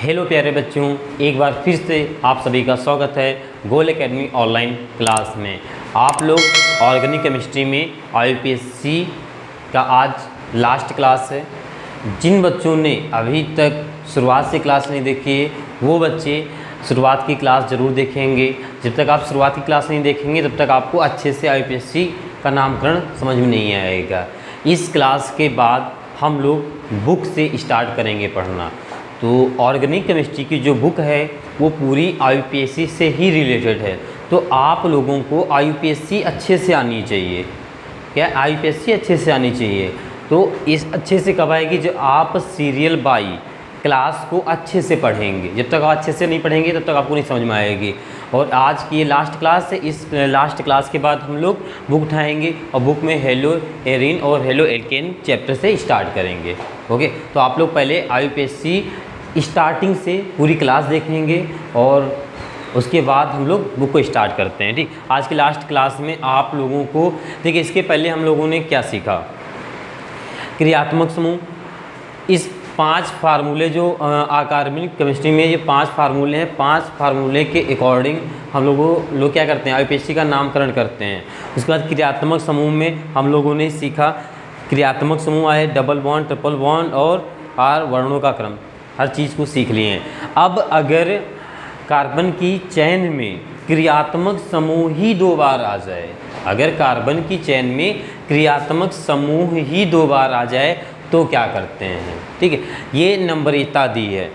Hello प्यारे बच्चों, एक बार फिर से आप सभी का स्वागत है गोल एकेडमी ऑनलाइन क्लास में। आप लोग ऑर्गेनिक केमिस्ट्री में IUPAC का आज लास्ट क्लास है। जिन बच्चों ने अभी तक शुरुआत से क्लास नहीं देखी है वो बच्चे शुरुआत की क्लास ज़रूर देखेंगे। जब तक आप शुरुआत की क्लास नहीं देखेंगे तब तक आपको अच्छे से IUPAC का नामकरण समझ में नहीं आएगा। इस क्लास के बाद हम लोग बुक से स्टार्ट करेंगे पढ़ना। तो ऑर्गेनिक केमिस्ट्री की जो बुक है वो पूरी IUPAC से ही रिलेटेड है। तो आप लोगों को IUPAC अच्छे से आनी चाहिए। क्या IUPAC अच्छे से आनी चाहिए? तो इस अच्छे से कब आएगी? जब आप सीरियल बाई क्लास को अच्छे से पढ़ेंगे। जब तक आप अच्छे से नहीं पढ़ेंगे तब तक आपको नहीं समझ में आएगी। और आज की ये लास्ट क्लास है। इस लास्ट क्लास के बाद हम लोग बुक उठाएंगे और बुक में हेलो एरिन और हेलो एल्केन चैप्टर से स्टार्ट करेंगे। ओके, तो आप लोग पहले IUPAC स्टार्टिंग से पूरी क्लास देखेंगे और उसके बाद हम लोग बुक को स्टार्ट करते हैं। ठीक, आज की लास्ट क्लास में आप लोगों को देखिए, इसके पहले हम लोगों ने क्या सीखा? क्रियात्मक समूह। इस 5 फार्मूले जो ऑर्गेनिक केमिस्ट्री में ये 5 फार्मूले हैं, 5 फार्मूले के अकॉर्डिंग हम लोग क्या करते हैं? IUPAC का नामकरण करते हैं। उसके बाद क्रियात्मक समूह में हम लोगों ने सीखा क्रियात्मक समूह आए, डबल बॉन्ड, ट्रिपल बॉन्ड और R वर्णों का क्रम। हर चीज़ को सीख लिए हैं। अब अगर कार्बन की चेन में क्रियात्मक समूह ही 2 बार आ जाए, अगर कार्बन की चेन में क्रियात्मक समूह ही 2 बार आ जाए तो क्या करते हैं? ठीक है, ये नंबरीयता दी है।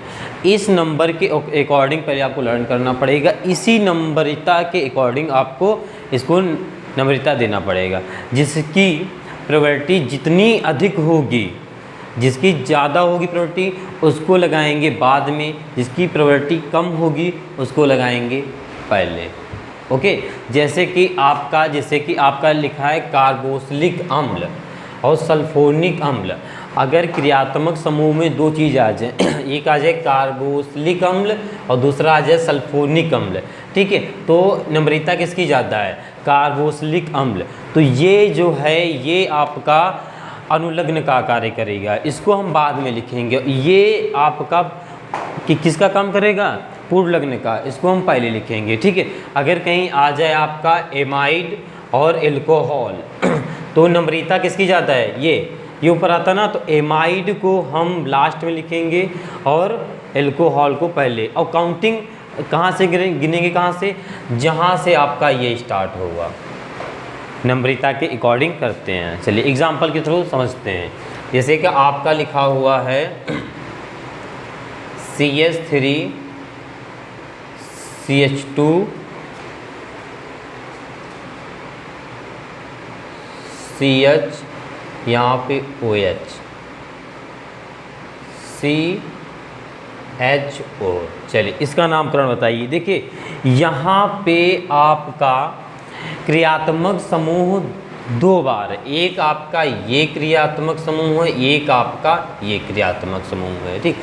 इस नंबर के अकॉर्डिंग पहले आपको लर्न करना पड़ेगा। इसी नंबरीयता के अकॉर्डिंग आपको इसको नंबरीयता देना पड़ेगा। जिसकी प्रोबेबिलिटी जितनी अधिक होगी, जिसकी ज़्यादा होगी प्रोबेबिलिटी, उसको लगाएंगे बाद में। जिसकी प्रोबेबिलिटी कम होगी उसको लगाएंगे पहले। ओके, जैसे कि आपका लिखा है कार्बोक्सिलिक अम्ल और सल्फोनिक अम्ल। अगर क्रियात्मक समूह में 2 चीज़ आ जाए, एक आ जाए कार्बोक्सिलिक अम्ल और दूसरा आ जाए सल्फोनिक अम्ल, ठीक है, तो नंबरीयता किसकी ज़्यादा है? कार्बोक्सिलिक अम्ल। तो ये जो है ये आपका अनुलग्न का कार्य करेगा। इसको हम बाद में लिखेंगे। ये आपका किसका काम करेगा? पूर्वलग्न का। इसको हम पहले लिखेंगे। ठीक है, अगर कहीं आ जाए आपका एमाइड और एल्कोहल तो नंबरीयता किसकी ज़्यादा है? ये ऊपर आता ना, तो एमाइड को हम लास्ट में लिखेंगे और एल्कोहल को पहले। और काउंटिंग कहाँ से गिनेंगे? कहाँ से? जहाँ से आपका ये स्टार्ट होगा। नंबरीयता के अकॉर्डिंग करते हैं। चलिए एग्जाम्पल के थ्रू समझते हैं। जैसे कि आपका लिखा हुआ है CH3 CH2 CH, यहाँ पे OH CHO। चलिए इसका नामकरण बताइए। देखिए यहाँ पे आपका क्रियात्मक समूह 2 बार, एक आपका ये क्रियात्मक समूह है, एक आपका ये क्रियात्मक समूह है। ठीक,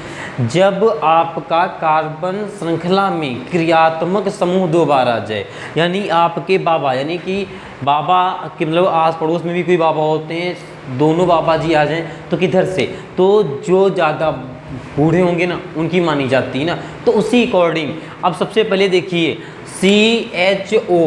जब आपका कार्बन श्रृंखला में क्रियात्मक समूह 2 बार आ जाए, यानी आपके बाबा, यानी कि बाबा के मतलब आस पड़ोस में भी कोई बाबा होते हैं, दोनों बाबा जी आ जाएं तो किधर से? तो जो ज़्यादा बूढ़े होंगे ना उनकी मानी जाती है ना। तो उसी अकॉर्डिंग अब सबसे पहले देखिए CHO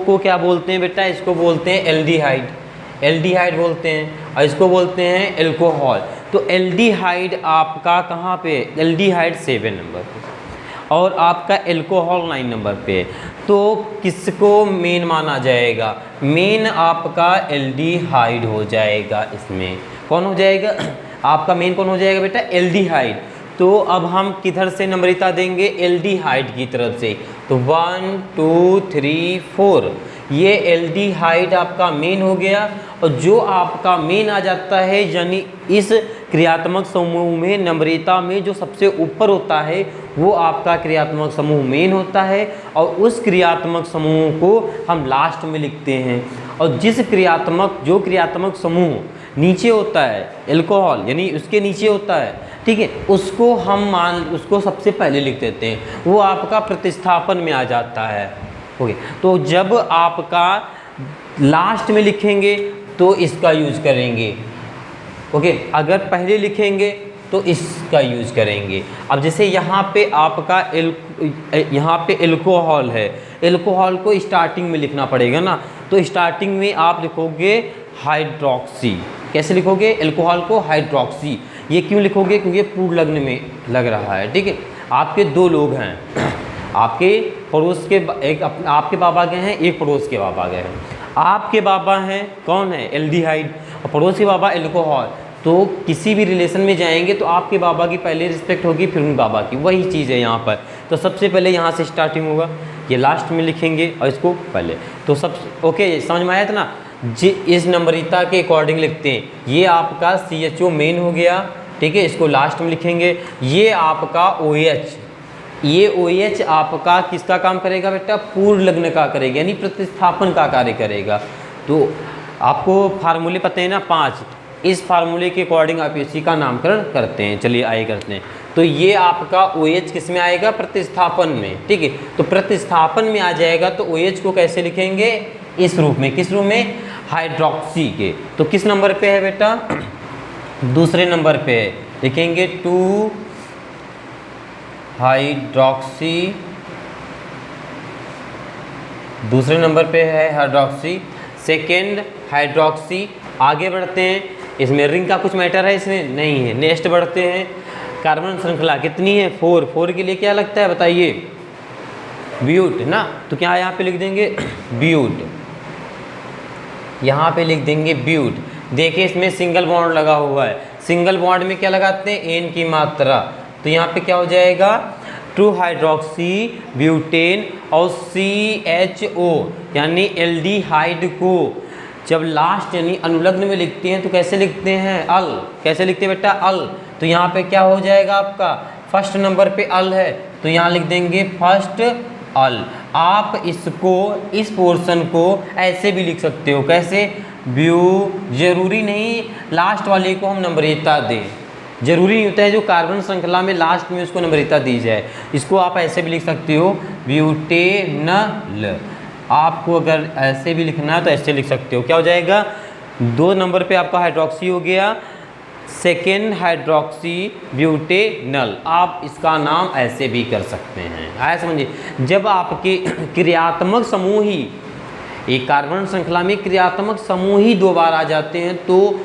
को क्या बोलते हैं बेटा? इसको बोलते हैं एल्डिहाइड बोलते हैं, और इसको बोलते हैं एल्कोहल। तो एल्डिहाइड आपका कहाँ पे? एल्डिहाइड 7 नंबर पे और आपका एल्कोहल 9 नंबर पे। तो किसको मेन माना जाएगा? मेन आपका एल्डिहाइड हो जाएगा। इसमें कौन हो जाएगा? आपका मेन कौन हो जाएगा बेटा? एल्डिहाइड। तो अब हम किधर से नंबरीयता देंगे? एल्डिहाइड की तरफ से। तो 1 2 3 4 ये एल्डिहाइड आपका मेन हो गया। और जो आपका मेन आ जाता है, यानी इस क्रियात्मक समूह में नंबरीयता में जो सबसे ऊपर होता है वो आपका क्रियात्मक समूह मेन होता है, और उस क्रियात्मक समूह को हम लास्ट में लिखते हैं। और जो क्रियात्मक समूह नीचे होता है, एल्कोहल यानी उसके नीचे होता है, ठीक है, उसको सबसे पहले लिख देते हैं। वो आपका प्रतिस्थापन में आ जाता है। ओके, तो जब आपका लास्ट में लिखेंगे तो इसका यूज करेंगे। ओके, अगर पहले लिखेंगे तो इसका यूज करेंगे। अब जैसे यहाँ पे आपका यहाँ पे एल्कोहल है, एल्कोहल को स्टार्टिंग में लिखना पड़ेगा ना, तो स्टार्टिंग में आप लिखोगे हाइड्रोक्सी। कैसे लिखोगे? एल्कोहल को हाइड्रोक्सी। ये क्यों लिखोगे? क्योंकि पूर्ण लग्न में लग रहा है, ठीक है। आपके दो लोग हैं, आपके पड़ोस के एक आपके बाबा गए हैं, एक पड़ोस के बाबा गए हैं। आपके बाबा हैं कौन है? एल्डिहाइड, और पड़ोस के बाबा एल्कोहल। तो किसी भी रिलेशन में जाएंगे तो आपके बाबा की पहले रिस्पेक्ट होगी, फिर उन बाबा की। वही चीज़ है यहाँ पर। तो सबसे पहले यहाँ से स्टार्टिंग होगा, ये लास्ट में लिखेंगे और इसको पहले। तो सब ओके, समझ में आया था ना? जी, इस नंबरीता के अकॉर्डिंग लिखते हैं। ये आपका CHO मेन हो गया, ठीक है, इसको लास्ट में लिखेंगे। ये आपका OH, ये OH आपका किसका काम करेगा बेटा? पूर्ण लग्न का करेगा, यानी प्रतिस्थापन का कार्य करेगा। तो आपको फार्मूले पता है ना 5, इस फार्मूले के अकॉर्डिंग आप इसी का नामकरण करते हैं। चलिए आइए करते हैं। तो ये आपका OH किस में आएगा? प्रतिस्थापन में, ठीक है। तो प्रतिस्थापन में आ जाएगा तो OH को कैसे लिखेंगे? इस रूप में। किस रूप में? हाइड्रोक्सी के। तो किस नंबर पे है बेटा? दूसरे नंबर पे है, लिखेंगे 2 हाइड्रोक्सी, दूसरे नंबर पे है हाइड्रोक्सी, सेकेंड हाइड्रोक्सी। आगे बढ़ते हैं, इसमें रिंग का कुछ मैटर है इसमें? नहीं है। नेक्स्ट बढ़ते हैं, कार्बन श्रृंखला कितनी है? 4। 4 के लिए क्या लगता है बताइए? ब्यूट ना, तो क्या यहाँ पे लिख देंगे? ब्यूट, यहाँ पे लिख देंगे ब्यूट। देखिए इसमें सिंगल बॉन्ड लगा हुआ है, सिंगल बॉन्ड में क्या लगाते हैं? एन की मात्रा। तो यहाँ पे क्या हो जाएगा? 2 हाइड्रोक्सी ब्यूटेन और CHO, यानी एल्डिहाइड को जब लास्ट यानी अनुलग्न में लिखते हैं तो कैसे लिखते हैं? अल। कैसे लिखते हैं बेटा? अल। तो यहाँ पे क्या हो जाएगा आपका? फर्स्ट नंबर पे अल है, तो यहाँ लिख देंगे फर्स्ट अल। आप इसको, इस पोर्शन को ऐसे भी लिख सकते हो। कैसे? ब्यू। जरूरी नहीं लास्ट वाले को हम नंबरीयता दें, जरूरी नहीं होता है जो कार्बन श्रृंखला में लास्ट में उसको नंबरीयता दी जाए। इसको आप ऐसे भी लिख सकते हो, ब्यूटेनल। आपको अगर ऐसे भी लिखना है तो ऐसे लिख सकते हो। क्या हो जाएगा? 2 नंबर पे आपका हाइड्रोक्सी हो गया, सेकेंड हाइड्रोक्सी ब्यूटेनल। आप इसका नाम ऐसे भी कर सकते हैं। आया समझिए? जब आपके क्रियात्मक समूह ही, एक कार्बन श्रृंखला में क्रियात्मक समूह ही 2 बार आ जाते हैं तो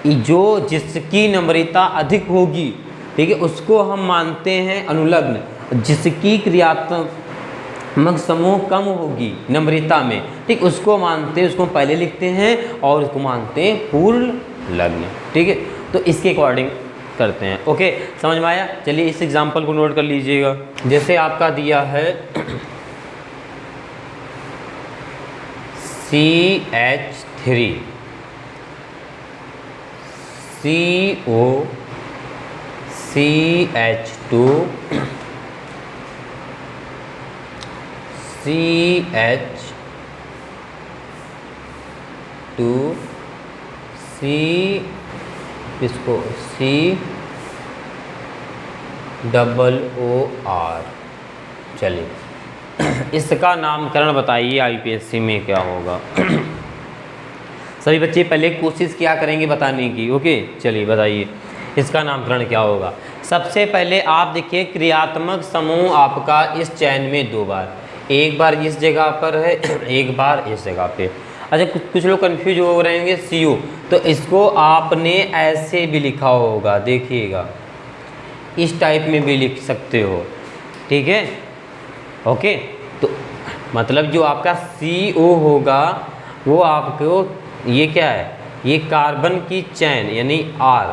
जो जिसकी नंबरीयता अधिक होगी, ठीक है, उसको हम मानते हैं अनुलग्न। जिसकी क्रियात्मक समूह कम होगी नंबरीयता में, ठीक, उसको मानते हैं, उसको पहले लिखते हैं और उसको मानते हैं पूर्ण लग्न, ठीक है। तो इसके अकॉर्डिंग करते हैं। ओके, समझ में आया? चलिए इस एग्जांपल को नोट कर लीजिएगा। जैसे आपका दिया है CH3 CO CH2 CH2 C, इसको COOR। चलिए इसका नामकरण बताइए IPSC में क्या होगा। सभी बच्चे पहले कोशिश क्या करेंगे बताने की। ओके, चलिए बताइए इसका नामकरण क्या होगा। सबसे पहले आप देखिए क्रियात्मक समूह आपका इस चैन में 2 बार, एक बार इस जगह पर है, एक बार इस जगह पे। अच्छा, कुछ लोग कंफ्यूज हो रहे होंगे CO, तो इसको आपने ऐसे भी लिखा होगा, देखिएगा इस टाइप में भी लिख सकते हो, ठीक है। ओके, तो मतलब जो आपका CO होगा वो आपको, ये क्या है? ये कार्बन की चैन यानी R,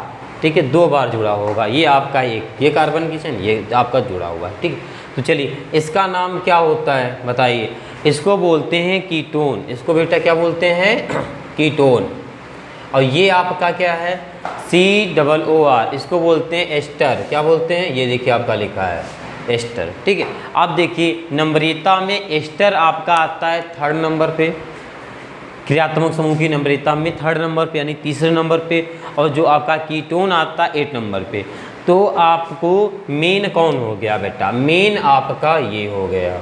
ठीक है, 2 बार जुड़ा होगा। ये आपका एक, ये कार्बन की चैन, ये आपका जुड़ा हुआ है, ठीक है। तो चलिए इसका नाम क्या होता है बताइए। इसको बोलते हैं कीटोन। इसको बेटा क्या बोलते हैं? कीटोन। और ये आपका क्या है? COOR। इसको बोलते हैं एस्टर। क्या बोलते हैं? ये देखिए आपका लिखा है एस्टर, ठीक है। अब देखिए नंबरीयता में एस्टर आपका आता है 3rd नंबर पे, क्रियात्मक समूह की नंबरीयता में 3rd नंबर पे यानी तीसरे नंबर पे, और जो आपका कीटोन आता है 8 नंबर पे। तो आपको मेन कौन हो गया बेटा? मेन आपका ये हो गया,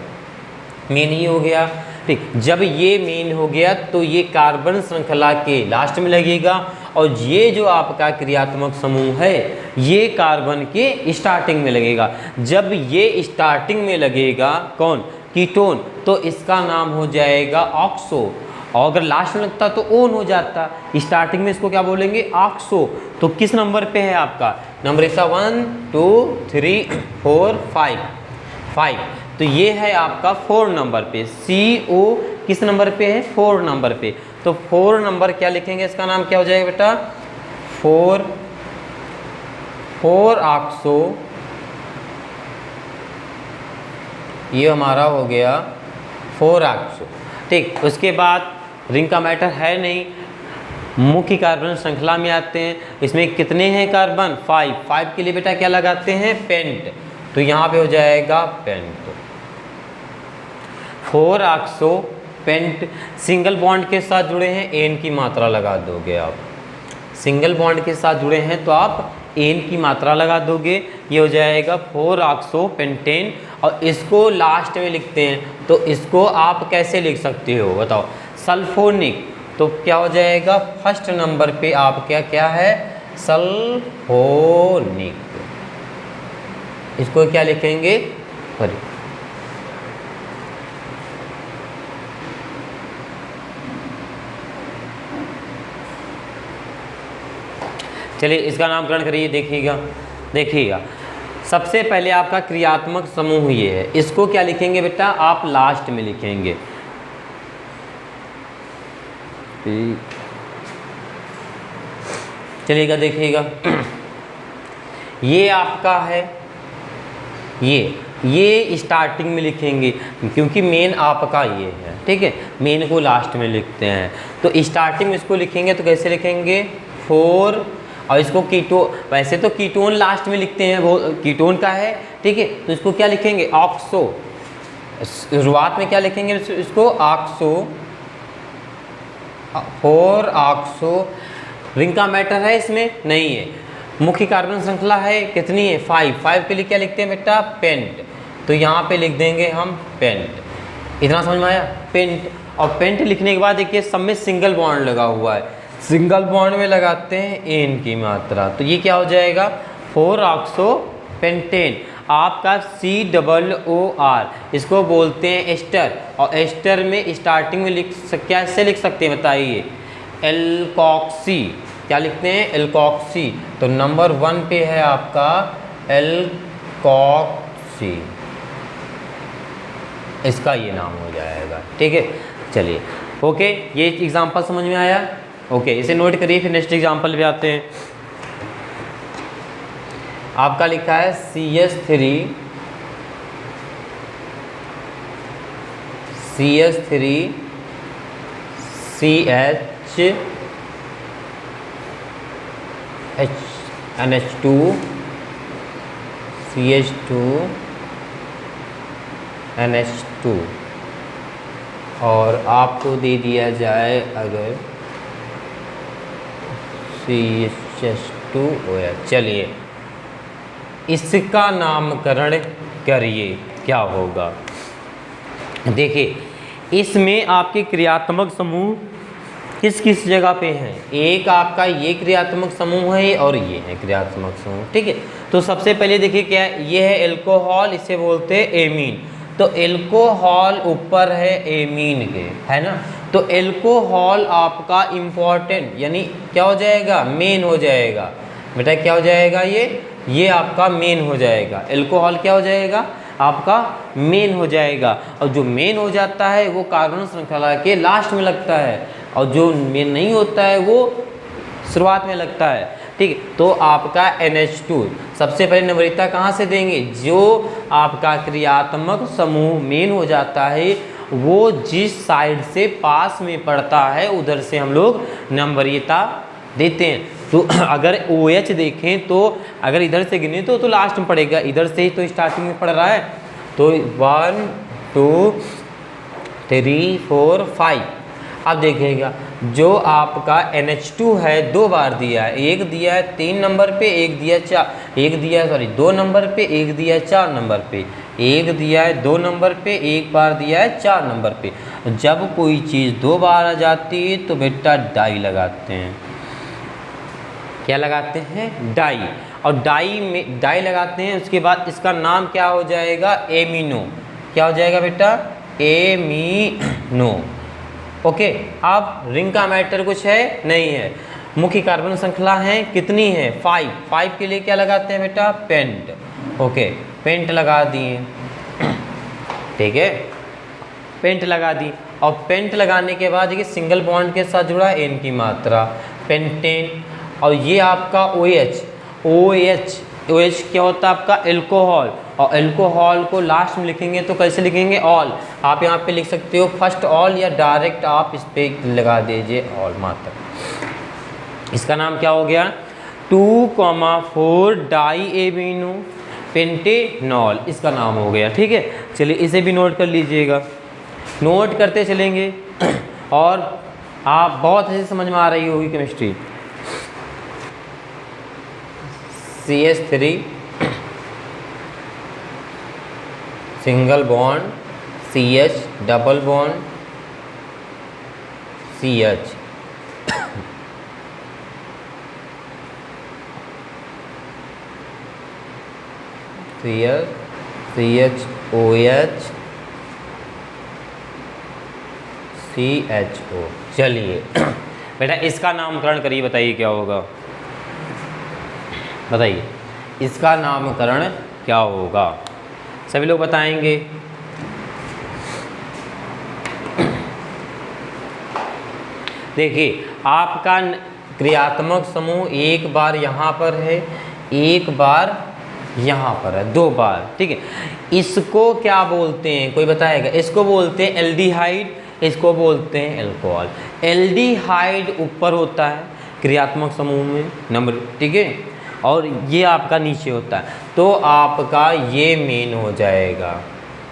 मेन ही हो गया, ठीक। जब ये मेन हो गया तो ये कार्बन श्रृंखला के लास्ट में लगेगा और ये जो आपका क्रियात्मक समूह है ये कार्बन के स्टार्टिंग में लगेगा। जब ये स्टार्टिंग में लगेगा कौन, कीटोन, तो इसका नाम हो जाएगा ऑक्सो, और अगर लास्ट में लगता तो ओन हो जाता। स्टार्टिंग में इसको क्या बोलेंगे, ऑक्सो। तो किस नंबर पे है आपका, नंबर इसका 1 2 3 4 5, तो ये है आपका 4 नंबर पे। CO किस नंबर पे है, 4 नंबर पे। तो 4 नंबर क्या लिखेंगे, इसका नाम क्या हो जाएगा बेटा, 4 ऑक्सो, ये हमारा हो गया 4 ऑक्सो। ठीक, उसके बाद रिंग का मैटर है नहीं, मुख्य कार्बन श्रृंखला में आते हैं। इसमें कितने हैं कार्बन, 5 के लिए बेटा क्या लगाते हैं, पेंट, तो यहाँ पे हो जाएगा pent, 4 oxo pent. Single bond के साथ जुड़े हैं, एन की मात्रा लगा दोगे आप, सिंगल बॉन्ड के साथ जुड़े हैं तो आप एन की मात्रा लगा दोगे, ये हो जाएगा 4 ऑक्सो पेंटेन। और इसको लास्ट में लिखते हैं, तो इसको आप कैसे लिख सकते हो बताओ, सल्फोनिक, तो क्या हो जाएगा, फर्स्ट नंबर पे आप क्या है, सल्फोनिक, इसको क्या लिखेंगे, सॉरी चलिए इसका नामकरण करिए। देखिएगा सबसे पहले आपका क्रियात्मक समूह ये है, इसको क्या लिखेंगे बेटा, आप लास्ट में लिखेंगे। चलिएगा देखिएगा ये आपका है, ये स्टार्टिंग में लिखेंगे क्योंकि मेन आपका ये है, ठीक है, मेन को लास्ट में लिखते हैं। तो स्टार्टिंग में इसको लिखेंगे तो कैसे लिखेंगे, 4, और इसको वैसे तो कीटोन लास्ट में लिखते हैं, वो कीटोन का है, ठीक है, तो इसको क्या लिखेंगे, ऑक्सो, शुरुआत में क्या लिखेंगे इसको, ऑक्सो, 4 ऑक्सो। रिंग का मैटर है इसमें नहीं है, मुख्य कार्बन श्रृंखला है कितनी है, 5 के लिए क्या लिखते हैं बेटा, पेंट, तो यहाँ पे लिख देंगे हम पेंट। इतना समझ में आया, पेंट। और पेंट लिखने के बाद देखिए सब में सिंगल बॉन्ड लगा हुआ है, सिंगल बॉन्ड में लगाते हैं एन की मात्रा, तो ये क्या हो जाएगा, 4 ऑक्सो पेंटेन। आपका COOR, इसको बोलते हैं एस्टर, और एस्टर में स्टार्टिंग में कैसे लिख सकते हैं बताइए, एल्कोक्सी, क्या लिखते हैं, एल्कोक्सी, तो नंबर 1 पे है आपका एल्कोक्सी, इसका ये नाम हो जाएगा, ठीक है। चलिए ओके, ये एग्जांपल समझ में आया, ओके, इसे नोट करिए, फिर नेक्स्ट एग्जांपल पे आते हैं। आपका लिखा है CH3 NH2 CH2 NH2, और आपको दे दिया जाए अगर CH2OH, चलिए इसका नामकरण करिए, क्या होगा, देखिए इसमें आपके क्रियात्मक समूह किस किस जगह पे हैं, एक आपका ये क्रियात्मक समूह है और ये है क्रियात्मक समूह, ठीक है। तो सबसे पहले देखिए क्या है, ये है एल्कोहल, इसे बोलते हैं एमीन, तो एल्कोहल ऊपर है एमीन के, है ना, तो एल्कोहल आपका इम्पॉर्टेंट यानी क्या हो जाएगा, मेन हो जाएगा बेटा, क्या हो जाएगा, ये आपका मेन हो जाएगा, एल्कोहल क्या हो जाएगा, आपका मेन हो जाएगा। और जो मेन हो जाता है वो कार्बन श्रृंखला के लास्ट में लगता है, और जो मेन नहीं होता है वो शुरुआत में लगता है, ठीक है। तो आपका NH2 सबसे पहले नम्रता कहाँ से देंगे, जो आपका क्रियात्मक समूह मेन हो जाता है वो जिस साइड से पास में पड़ता है उधर से हम लोग नम्रता देते हैं। तो अगर OH देखें तो अगर इधर से गिने तो लास्ट में पड़ेगा, इधर से ही तो स्टार्टिंग में पड़ रहा है, तो 1 2 3 4 5। अब देखिएगा जो आपका NH2 है 2 बार दिया है, एक दिया है 3 नंबर पे, एक दिया 2 नंबर पे, एक दिया 4 नंबर पे, एक दिया है 2 नंबर पे, एक बार दिया है 4 नंबर पे। जब कोई चीज़ 2 बार आ जाती है तो बेटा डाई लगाते हैं, क्या लगाते हैं, डाई। और डाई में डाई लगाते हैं, उसके बाद इसका नाम क्या हो जाएगा, एमिनो। क्या हो जाएगा बेटा, एमिनो। ओके, अब रिंग का मैटर कुछ है नहीं है। मुख्य कार्बन श्रृंखला है कितनी है, 5। 5 के लिए क्या लगाते हैं बेटा, पेंट। ओके, पेंट लगा दिए, ठीक है, पेंट लगा दी। और पेंट लगाने के बाद ये सिंगल बॉन्ड के साथ जुड़ा है एन की मात्रा, पेंटेन। और ये आपका OH। OH क्या होता है आपका, एल्कोहल। और एल्कोहल को लास्ट में लिखेंगे तो कैसे लिखेंगे, ऑल। आप यहाँ पे लिख सकते हो फर्स्ट ऑल, या डायरेक्ट आप इस पर लगा दीजिए ऑल मात्रा। इसका नाम क्या हो गया, 2,4 डाई एमिनो पेंटेनॉल, इसका नाम हो गया। ठीक है, चलिए इसे भी नोट कर लीजिएगा, नोट करते चलेंगे और आप बहुत अच्छे समझ में आ रही होगी chemistry. CH3 single bond, CH double bond, CH। CHOH CHO। चलिए बेटा इसका नामकरण करिए, बताइए क्या होगा, बताइए इसका नामकरण क्या होगा, सभी लोग बताएंगे। देखिए आपका क्रियात्मक समूह एक बार यहाँ पर है, एक बार यहाँ पर है, 2 बार। ठीक है, इसको क्या बोलते हैं, कोई बताएगा, इसको बोलते हैं एल्डिहाइड, इसको बोलते हैं एल्कोहल। एल्डिहाइड ऊपर होता है क्रियात्मक समूह में नंबर, ठीक है, और ये आपका नीचे होता है, तो आपका ये मेन हो जाएगा।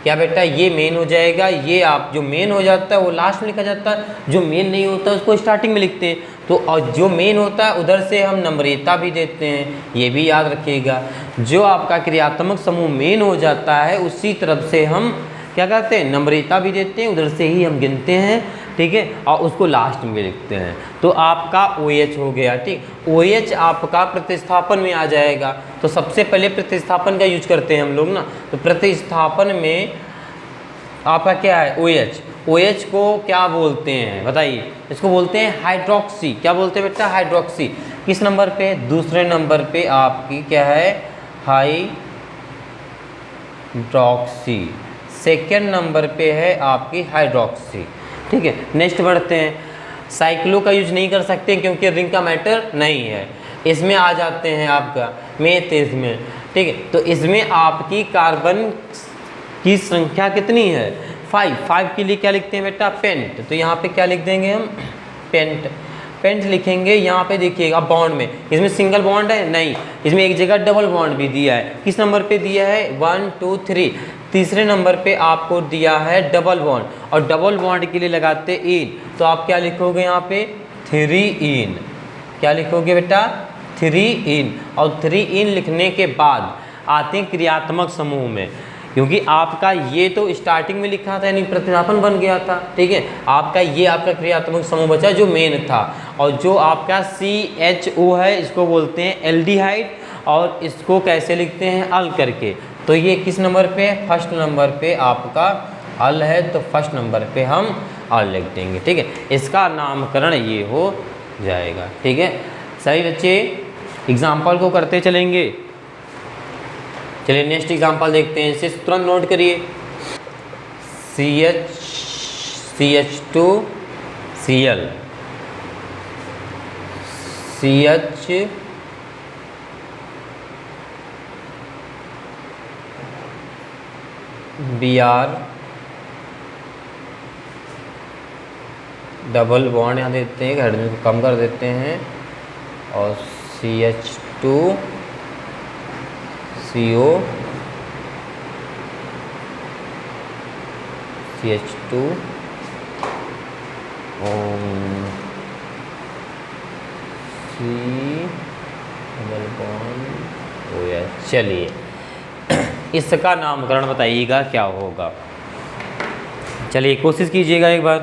क्या बेटा, ये मेन हो जाएगा। ये आप जो मेन हो जाता है वो लास्ट में लिखा जाता है, जो मेन नहीं होता उसको स्टार्टिंग में लिखते हैं। तो और जो मेन होता है उधर से हम नम्रता भी देते हैं, ये भी याद रखिएगा। जो आपका क्रियात्मक समूह मेन हो जाता है उसी तरफ से हम क्या करते हैं, नम्रता भी देते हैं, उधर से ही हम गिनते हैं। ठीक है, और उसको लास्ट में भी लिखते हैं। तो आपका OH हो गया। ठीक, OH आपका प्रतिस्थापन में आ जाएगा। तो सबसे पहले प्रतिस्थापन का यूज करते हैं हम लोग ना, तो प्रतिस्थापन में आपका क्या है, OH। OH को क्या बोलते हैं बताइए, इसको बोलते हैं हाइड्रोक्सी। क्या बोलते हैं बेटा, हाइड्रोक्सी। किस नंबर पे, दूसरे नंबर पे आपकी क्या है, हाइड्रोक्सी। सेकेंड नंबर पे है आपकी हाइड्रोक्सी। ठीक है, नेक्स्ट बढ़ते हैं। साइक्लो का यूज नहीं कर सकते क्योंकि रिंग का मैटर नहीं है। इसमें आ जाते हैं आपका मेथेज में। ठीक है, तो इसमें आपकी कार्बन की संख्या कितनी है, 5 के लिए क्या लिखते हैं बेटा, पेंट। तो यहाँ पे क्या लिख देंगे हम, पेंट। पेंट लिखेंगे। यहाँ पे देखिएगा बॉन्ड में, इसमें सिंगल बॉन्ड है नहीं, इसमें एक जगह डबल बॉन्ड भी दिया है। किस नंबर पे दिया है, 1 2 3। तीसरे नंबर पे आपको दिया है डबल बॉन्ड, और डबल बॉन्ड के लिए लगाते इन। तो आप क्या लिखोगे यहाँ पे, 3 इन। क्या लिखोगे बेटा, 3 इन। और 3 इन लिखने के बाद आते हैं क्रियात्मक समूह में, क्योंकि आपका ये तो स्टार्टिंग में लिखा था यानी प्रतिस्थापन बन गया था। ठीक है, आपका ये आपका क्रियात्मक समूह बचा जो मेन था। और जो आपका CHO है इसको बोलते हैं एल्डिहाइड, और इसको कैसे लिखते हैं, अल करके। तो ये किस नंबर पे, फर्स्ट नंबर पे आपका अल है, तो फर्स्ट नंबर पे हम अल लिख देंगे। ठीक है, इसका नामकरण ये हो जाएगा। ठीक है, सभी बच्चे एग्जाम्पल को करते चलेंगे। चलिए नेक्स्ट एग्जांपल देखते हैं, इसे तुरंत नोट करिए। CH2Cl, CH Br double bond यहाँ देते हैं, हाइड्रोजन को कम कर देते हैं, और CH2CO CH2 C double bond OH। चलिए इसका नामकरण बताइएगा क्या होगा। चलिए कोशिश कीजिएगा एक बार।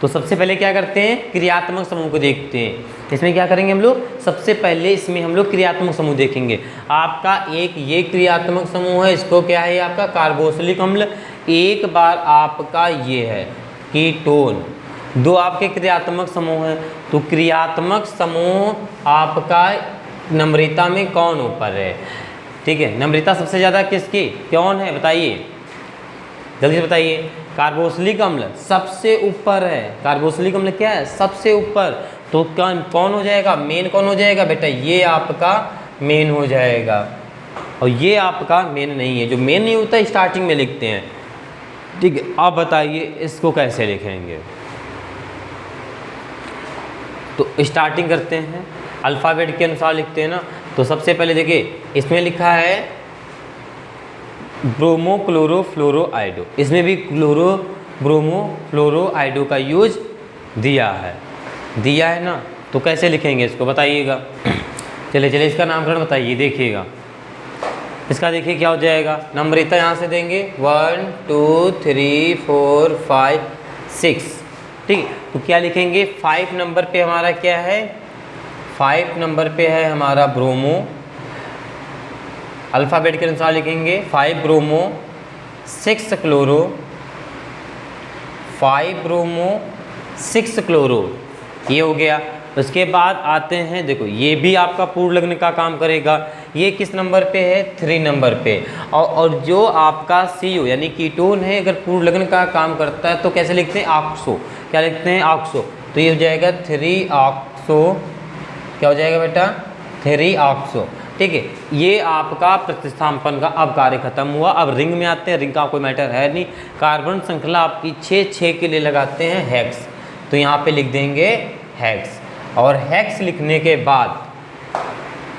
तो सबसे पहले क्या करते हैं, क्रियात्मक समूह को देखते हैं। इसमें क्या करेंगे हम लोग, सबसे पहले इसमें हम लोग क्रियात्मक समूह देखेंगे। आपका एक ये क्रियात्मक समूह है, इसको क्या है आपका कार्बोक्सिलिक अम्ल। एक बार आपका ये है कीटोन। दो आपके क्रियात्मक समूह हैं, तो क्रियात्मक समूह आपका नम्रता में कौन ऊपर है, ठीक है। नम्रता सबसे ज़्यादा किसकी, कौन है बताइए, जल्दी से बताइए। कार्बोक्सिलिक अम्ल सबसे ऊपर है। कार्बोक्सिलिक अम्ल क्या है, सबसे ऊपर। तो कौन हो जाएगा, मेन कौन हो जाएगा बेटा, ये आपका मेन हो जाएगा। और ये आपका मेन नहीं है, जो मेन नहीं होता स्टार्टिंग में लिखते हैं, ठीक है। अब बताइए इसको कैसे लिखेंगे। तो स्टार्टिंग करते हैं, अल्फ़ाबेट के अनुसार लिखते हैं ना। तो सबसे पहले देखिए इसमें लिखा है ब्रोमो क्लोरो फ्लोरो आइडो। इसमें भी क्लोरो ब्रोमो फ्लोरो आइडो का यूज दिया है ना। तो कैसे लिखेंगे इसको बताइएगा। चलिए इसका नामकरण बताइए, देखिएगा इसका। देखिए क्या हो जाएगा, नम्रता यहाँ से देंगे 1 2 3 4 5 6, ठीक है। तो क्या लिखेंगे, 5 नंबर पे हमारा क्या है, 5 नंबर पे है हमारा ब्रोमो। अल्फ़ाबेट के अनुसार लिखेंगे 5 ब्रोमो 6 क्लोरो, 5 ब्रोमो 6 क्लोरो, ये हो गया। उसके बाद आते हैं, देखो ये भी आपका पूर्ण लग्न का काम करेगा। ये किस नंबर पे है, 3 नंबर पे। और जो आपका CO यानी कीटोन है, अगर पूर्ण लग्न का काम करता है तो कैसे लिखते हैं, ऑक्सो। क्या लिखते हैं, ऑक्सो। तो ये हो जाएगा 3 ऑक्सो। क्या हो जाएगा बेटा, 3 ऑक्सो, ठीक है। ये आपका प्रतिस्थापन का अब कार्य खत्म हुआ। अब रिंग में आते हैं। रिंग का कोई मैटर है नहीं। कार्बन श्रृंखला आपकी 6 के लिए लगाते हैं हेक्स, तो यहाँ पे लिख देंगे हेक्स। और हेक्स लिखने के बाद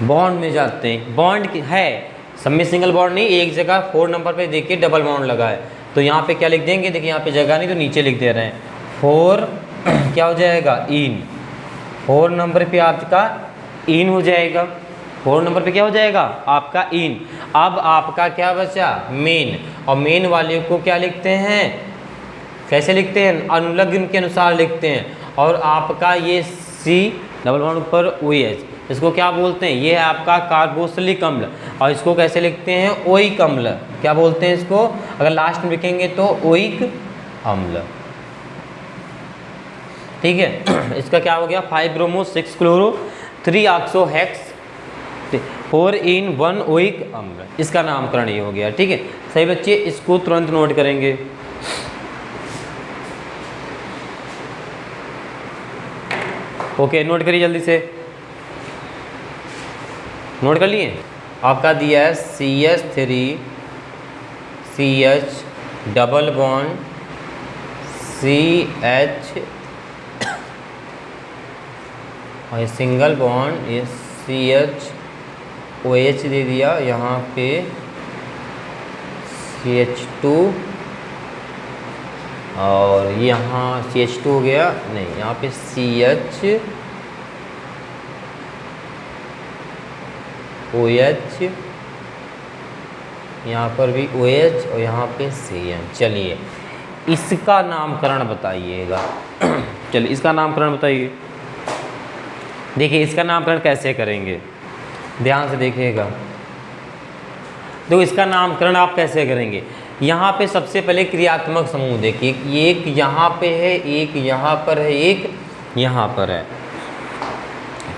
बॉन्ड में जाते हैं। बॉन्ड है सब में सिंगल बॉन्ड नहीं, एक जगह 4 नंबर पे देखिए डबल बॉन्ड लगा है, तो यहाँ पे क्या लिख देंगे, देखिए यहाँ पे जगह नहीं तो नीचे लिख दे रहे हैं 4 क्या हो जाएगा, इन। 4 नंबर पे आपका इन हो जाएगा। 4 नंबर पे क्या हो जाएगा आपका इन। अब आपका क्या बचा, मेन। और मेन वाले को क्या लिखते हैं, कैसे लिखते हैं, अनुलग्न के अनुसार लिखते हैं। और आपका ये C डबल बॉन्ड पर OH, इसको क्या बोलते हैं, ये है आपका कार्बोक्सिलिक अम्ल। और इसको कैसे लिखते हैं, ओइक अम्ल। क्या बोलते हैं इसको, अगर लास्ट में लिखेंगे तो ओइक अम्ल, ठीक है। इसका क्या हो गया, 5 ब्रोमो 6 क्लोरो 3 ऑक्सो हेक्स 4 इन 1 ओइक अम्ल। इसका नामकरण ये हो गया, ठीक है। सही बच्चे, इसको तुरंत नोट करेंगे। ओके, नोट करिए जल्दी से, नोट कर लिए। आपका दिया है CH3 CH double bond CH और सिंगल बॉन्ड ये CH OH दे दिया, यहाँ पे CH2 और यहाँ CH2 हो गया, नहीं यहाँ पे CH OH, यहाँ पर भी OH और यहाँ पे CN। चलिए इसका नामकरण बताइएगा। चलिए इसका नामकरण बताइए। देखिए इसका नामकरण कैसे करेंगे, ध्यान से देखिएगा। तो इसका नामकरण आप कैसे करेंगे, यहाँ पे सबसे पहले क्रियात्मक समूह देखिए, एक यहाँ पे है, एक यहाँ पर है, एक यहाँ पर है,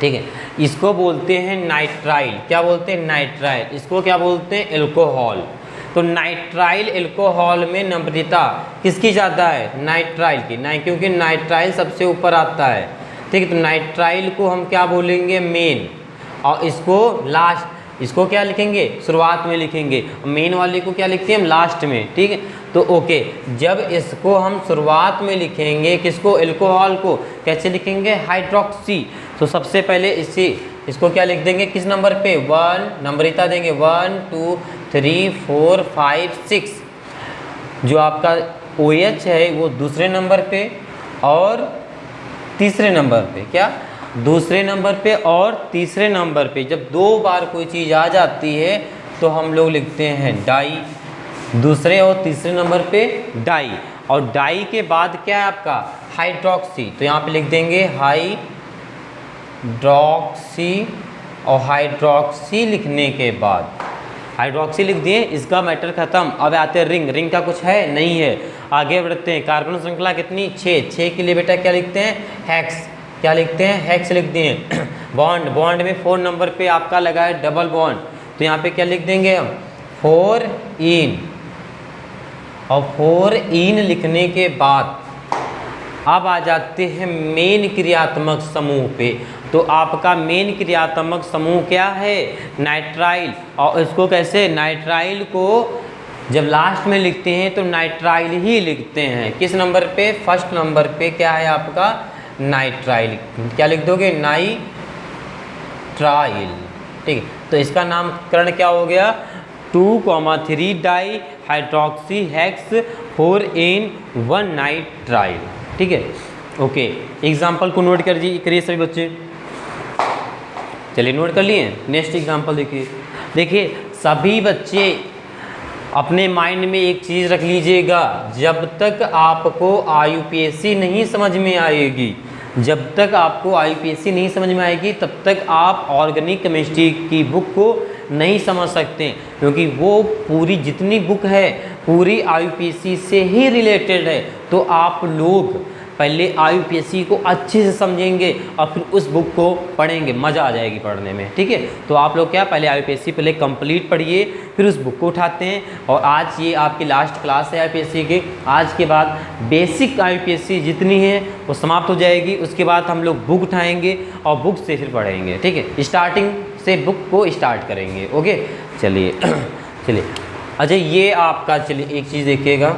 ठीक है। इसको बोलते हैं नाइट्राइल। क्या बोलते हैं, नाइट्राइल। इसको क्या बोलते हैं, एल्कोहल। तो नाइट्राइल एल्कोहल में नम्रता किसकी ज़्यादा है, नाइट्राइल की, क्योंकि नाइट्राइल सबसे ऊपर आता है, ठीक है। तो नाइट्राइल को हम क्या बोलेंगे, मेन। और इसको लास्ट, इसको क्या लिखेंगे, शुरुआत में लिखेंगे। मेन वाले को क्या लिखते हैं हम, लास्ट में, ठीक है। तो ओके, जब इसको हम शुरुआत में लिखेंगे, किसको, एल्कोहल को, कैसे लिखेंगे, हाइड्रोक्सी। तो सबसे पहले इसको क्या लिख देंगे, किस नंबर पे, 1 नम्रता देंगे 1 2 3 4 5 6। जो आपका OH है वो दूसरे नंबर पे और तीसरे नंबर पे, क्या, दूसरे नंबर पे और तीसरे नंबर पे। जब 2 बार कोई चीज़ आ जाती है तो हम लोग लिखते हैं डाई, दूसरे और तीसरे नंबर पे डाई। और डाई के बाद क्या है आपका हाइड्रोक्सी, तो यहाँ पे लिख देंगे हाइड्रोक्सी, और हाइड्रोक्सी लिखने के बाद हाइड्रोक्सी लिख दिए, इसका मैटर खत्म। अब आते हैं रिंग, रिंग का कुछ है नहीं है, आगे बढ़ते हैं। कार्बन श्रृंखला कितनी 6, 6 के लिए बेटा क्या लिखते हैं हेक्स, क्या लिखते हैं हेक्स लिख दिए। बॉन्ड, बॉन्ड में 4 नंबर पे आपका लगा है डबल बॉन्ड, तो यहाँ पे क्या लिख देंगे हम 4 इन, और 4 इन लिखने के बाद अब आ जाते हैं मेन क्रियात्मक समूह पे। तो आपका मेन क्रियात्मक समूह क्या है नाइट्राइल, और इसको कैसे नाइट्राइल को जब लास्ट में लिखते हैं तो नाइट्राइल ही लिखते हैं। किस नंबर पे फर्स्ट नंबर पे क्या है आपका नाइट्राइल, क्या लिख दोगे नाइट्राइल, ठीक है। तो इसका नामकरण क्या हो गया 2,3 डाई हाइड्रोक्सी हेक्स 4 इन 1 नाइट्राइल, ठीक है। ओके, एग्जाम्पल को नोट करिए सभी बच्चे, चलिए नोट कर लिए। नेक्स्ट एग्जाम्पल देखिए, देखिए सभी बच्चे अपने माइंड में एक चीज़ रख लीजिएगा, जब तक आपको IUPAC नहीं समझ में आएगी, जब तक आपको IUPAC नहीं समझ में आएगी तब तक आप ऑर्गेनिक केमिस्ट्री की बुक को नहीं समझ सकते, क्योंकि वो पूरी जितनी बुक है पूरी IUPAC से ही रिलेटेड है। तो आप लोग पहले IUPAC को अच्छे से समझेंगे और फिर उस बुक को पढ़ेंगे, मज़ा आ जाएगी पढ़ने में, ठीक है। तो आप लोग क्या पहले IUPAC पहले कंप्लीट पढ़िए, फिर उस बुक को उठाते हैं। और आज ये आपकी लास्ट क्लास है IUPAC की, आज के बाद बेसिक IUPAC जितनी है वो समाप्त हो जाएगी, उसके बाद हम लोग बुक उठाएँगे और बुक से फिर पढ़ेंगे, ठीक है। स्टार्टिंग से बुक को स्टार्ट करेंगे, ओके। चलिए चलिए अच्छा, ये आपका चलिए एक चीज़ देखिएगा,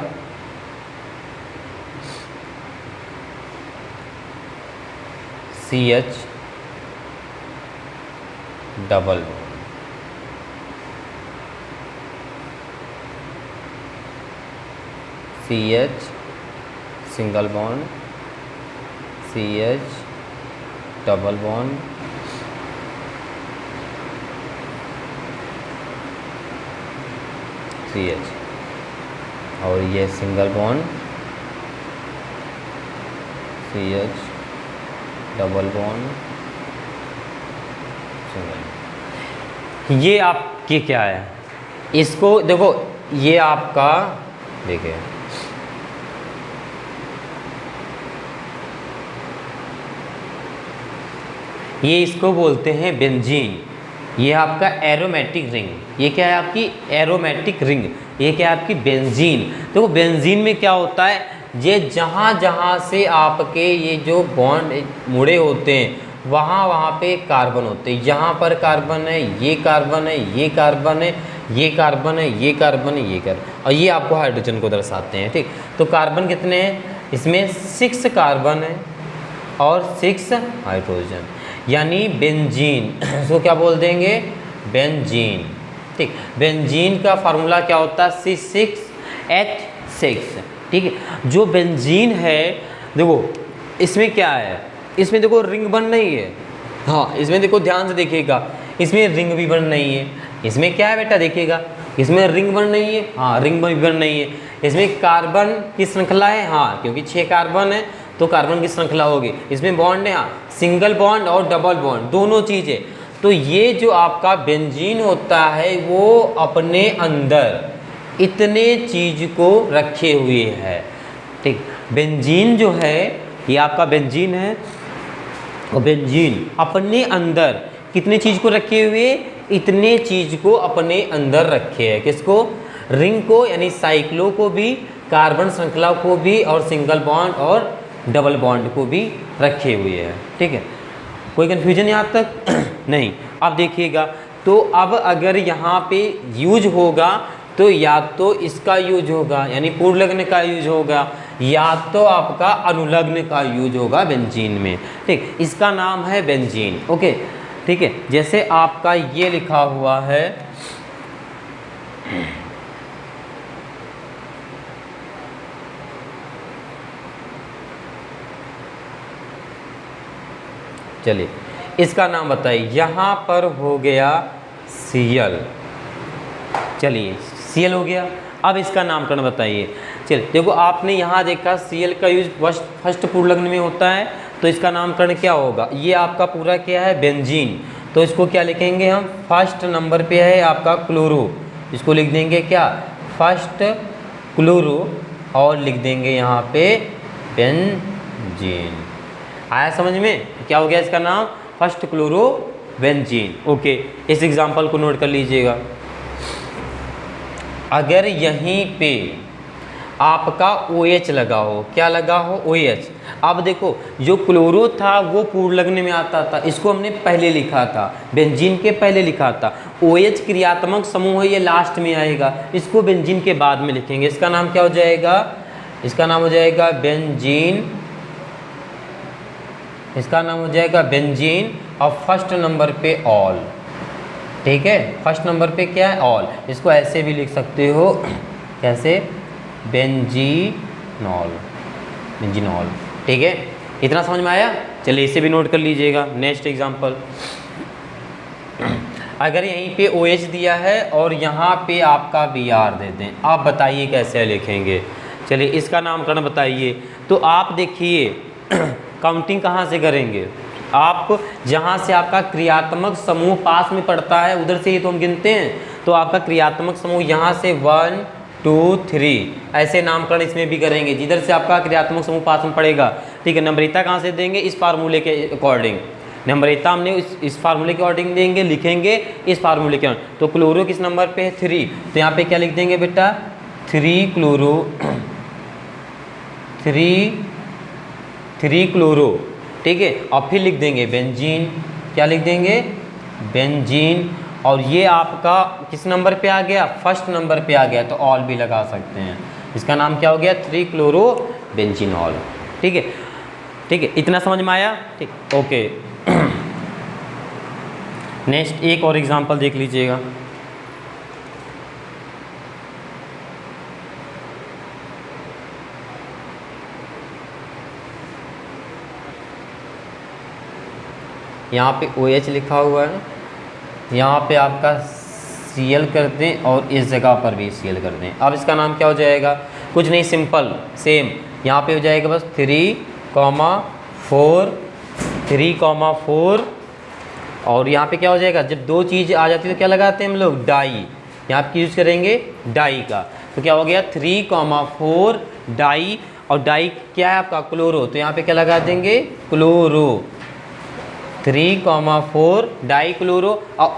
CH double, CH single bond, CH double bond, CH, और ये single bond CH double bond single. ये आपके क्या है, इसको देखो, ये आपका देखिए ये इसको बोलते हैं बेंजीन, ये आपका एरोमेटिक रिंग, ये क्या है आपकी एरोमेटिक रिंग, ये क्या है आपकी बेंजीन। तो बेंजीन में क्या होता है, ये जहाँ जहाँ से आपके ये जो बॉन्ड मुड़े होते हैं वहाँ वहाँ पे कार्बन होते हैं, यहाँ पर कार्बन है, ये कार्बन है, ये कार्बन है, ये कार्बन है, ये कार्बन है, ये कार्बन, और ये आपको हाइड्रोजन को दर्शाते हैं, ठीक। तो कार्बन कितने हैं इसमें 6 कार्बन है और 6 हाइड्रोजन, यानी बेंजीन, इसको क्या बोल देंगे बेंजीन, ठीक। बेंजीन का फार्मूला क्या होता है C6H6, ठीक है। जो बेंजीन है देखो इसमें क्या है, इसमें देखो रिंग बन रही है, हाँ इसमें देखो ध्यान से देखिएगा, इसमें रिंग भी बन रही है। इसमें क्या है बेटा देखिएगा, इसमें रिंग बन रही है, हाँ रिंग भी बन रही है। इसमें कार्बन की श्रृंखला है, हाँ क्योंकि 6 कार्बन है तो कार्बन की श्रृंखला होगी। इसमें बॉन्ड है, हाँ सिंगल बॉन्ड और डबल बॉन्ड दोनों चीज़ें। तो ये जो आपका बेंजीन होता है वो अपने अंदर इतने चीज़ को रखे हुए है, ठीक। बेंजीन जो है ये आपका बेंजीन है, और बेंजीन अपने अंदर कितनी चीज़ को रखे हुए, इतने चीज़ को अपने अंदर रखे है। किसको, रिंग को, यानी साइक्लो को भी, कार्बन श्रृंखला को भी, और सिंगल बॉन्ड और डबल बॉन्ड को भी रखे हुए हैं, ठीक है। कोई कन्फ्यूजन यहाँ तक नहीं। अब देखिएगा, तो अब अगर यहाँ पे यूज होगा तो या तो इसका यूज होगा यानी पूर्णलग्न का यूज होगा, या तो आपका अनुलग्न का यूज होगा बेंजीन में, ठीक। इसका नाम है बेंजीन, ओके, ठीक है। जैसे आपका ये लिखा हुआ है चलिए इसका नाम बताइए, यहाँ पर हो गया Cl, चलिए Cl हो गया। अब इसका नामकरण बताइए, चलिए देखो, आपने यहाँ देखा Cl का यूज फर्स्ट पूर्णलग्न में होता है, तो इसका नामकरण क्या होगा, ये आपका पूरा क्या है, बेंजीन। तो इसको क्या लिखेंगे हम, फर्स्ट नंबर पे है आपका क्लोरो, इसको लिख देंगे क्या, फर्स्ट क्लोरो, और लिख देंगे यहाँ पे बेंजीन। आया समझ में, क्या हो गया इसका नाम, फर्स्ट क्लोरो बेंजीन। ओके, इस एग्जांपल को नोट कर लीजिएगा। अगर यहीं पे आपका OH लगा हो, क्या लगा हो, OH। अब देखो, जो क्लोरो था वो पूर्णलग्न में आता था, इसको हमने पहले लिखा था, बेंजीन के पहले लिखा था। OH क्रियात्मक समूह है, ये लास्ट में आएगा, इसको बेंजीन के बाद में लिखेंगे। इसका नाम क्या हो जाएगा, इसका नाम हो जाएगा बेंजीन, इसका नाम हो जाएगा बेंजीन, और फर्स्ट नंबर पे ऑल। ठीक है, फर्स्ट नंबर पे क्या है, ऑल। इसको ऐसे भी लिख सकते हो, कैसे, बेंजीनॉल, बेंजीनॉल। ठीक है, इतना समझ में आया। चलिए इसे भी नोट कर लीजिएगा। नेक्स्ट एग्जांपल, अगर यहीं पे OH दिया है और यहाँ पे आपका Br दे दें, आप बताइए कैसे लिखेंगे। चलिए इसका नामकरण बताइए। तो आप देखिए काउंटिंग कहाँ से करेंगे, आप जहाँ से आपका क्रियात्मक समूह पास में पड़ता है उधर से ही तो हम गिनते हैं। तो आपका क्रियात्मक समूह यहाँ से 1 2 3 ऐसे नामकरण इसमें भी करेंगे, जिधर से आपका क्रियात्मक समूह पास में पड़ेगा। ठीक है, नम्रता कहाँ से देंगे, इस फार्मूले के अकॉर्डिंग। नम्रता हमने इस फार्मूले के अकॉर्डिंग देंगे, लिखेंगे इस फार्मूले के। तो क्लोरो किस नंबर पे है, 3, तो यहाँ पे क्या लिख देंगे बेटा, 3 क्लोरो, 3 क्लोरो। ठीक है, और फिर लिख देंगे बेंजीन, क्या लिख देंगे, बेंजीन। और ये आपका किस नंबर पे आ गया, फर्स्ट नंबर पे आ गया, तो ऑल भी लगा सकते हैं। इसका नाम क्या हो गया, 3 क्लोरो बेंजीनॉल। ठीक है, ठीक है, इतना समझ में आया। ठीक, ओके। नेक्स्ट एक और एग्जांपल देख लीजिएगा। यहाँ पे OH लिखा हुआ है, यहाँ पे आपका Cl कर दें और इस जगह पर भी Cl कर दें। अब इसका नाम क्या हो जाएगा, कुछ नहीं, सिंपल सेम। यहाँ पे हो जाएगा बस 3,4 और यहाँ पे क्या हो जाएगा, जब दो चीज़ आ जाती है तो क्या लगाते हैं हम लोग, डाई। यहाँ पे यूज़ करेंगे डाई का, तो क्या हो गया 3,4 डाई, और डाई क्या है आपका, क्लोरो, तो यहाँ पे क्या लगा देंगे, क्लोरो, 3,4 डाई क्लोरो। और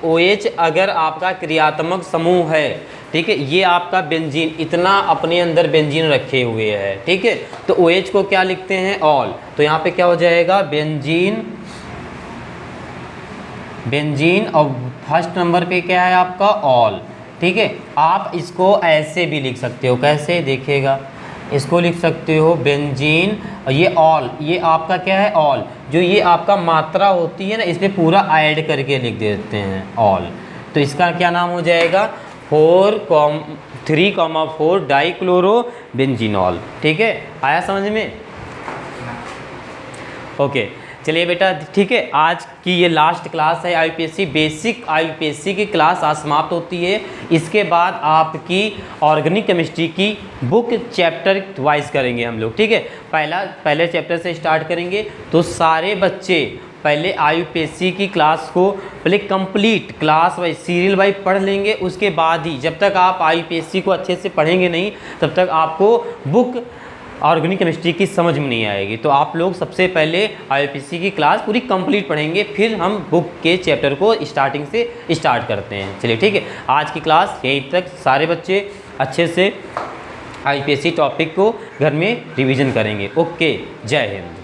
OH अगर आपका क्रियात्मक समूह है, ठीक है, ये आपका बेंजीन, इतना अपने अंदर बेंजीन रखे हुए है। ठीक है, तो OH को क्या लिखते हैं, ऑल। तो यहाँ पे क्या हो जाएगा, बेंजीन, बेंजीन, और फर्स्ट नंबर पे क्या है आपका, ऑल। ठीक है, आप इसको ऐसे भी लिख सकते हो, कैसे देखिएगा, इसको लिख सकते हो बेंजीन, और ये ऑल, ये आपका क्या है, ऑल। जो ये आपका मात्रा होती है ना, इस पर पूरा ऐड करके लिख देते हैं, ऑल। तो इसका क्या नाम हो जाएगा, 3,4 डाई क्लोरो बेंजीनॉल। ठीक है, आया समझ में। ओके, चलिए बेटा, ठीक है, आज की ये लास्ट क्लास है IUPAC, बेसिक IUPAC की क्लास आज समाप्त होती है। इसके बाद आपकी ऑर्गेनिक केमिस्ट्री की बुक चैप्टर वाइज करेंगे हम लोग। ठीक है, पहले चैप्टर से स्टार्ट करेंगे। तो सारे बच्चे पहले IUPAC की क्लास को पहले complete class wise serial wise पढ़ लेंगे। उसके बाद ही, जब तक आप IUPAC को अच्छे से पढ़ेंगे नहीं, तब तक आपको बुक ऑर्गेनिक केमिस्ट्री की समझ में नहीं आएगी। तो आप लोग सबसे पहले IUPAC की क्लास पूरी कंप्लीट पढ़ेंगे, फिर हम बुक के चैप्टर को स्टार्टिंग से स्टार्ट करते हैं। चलिए ठीक है, आज की क्लास यहीं तक। सारे बच्चे अच्छे से IUPAC टॉपिक को घर में रिवीजन करेंगे। ओके, जय हिंद।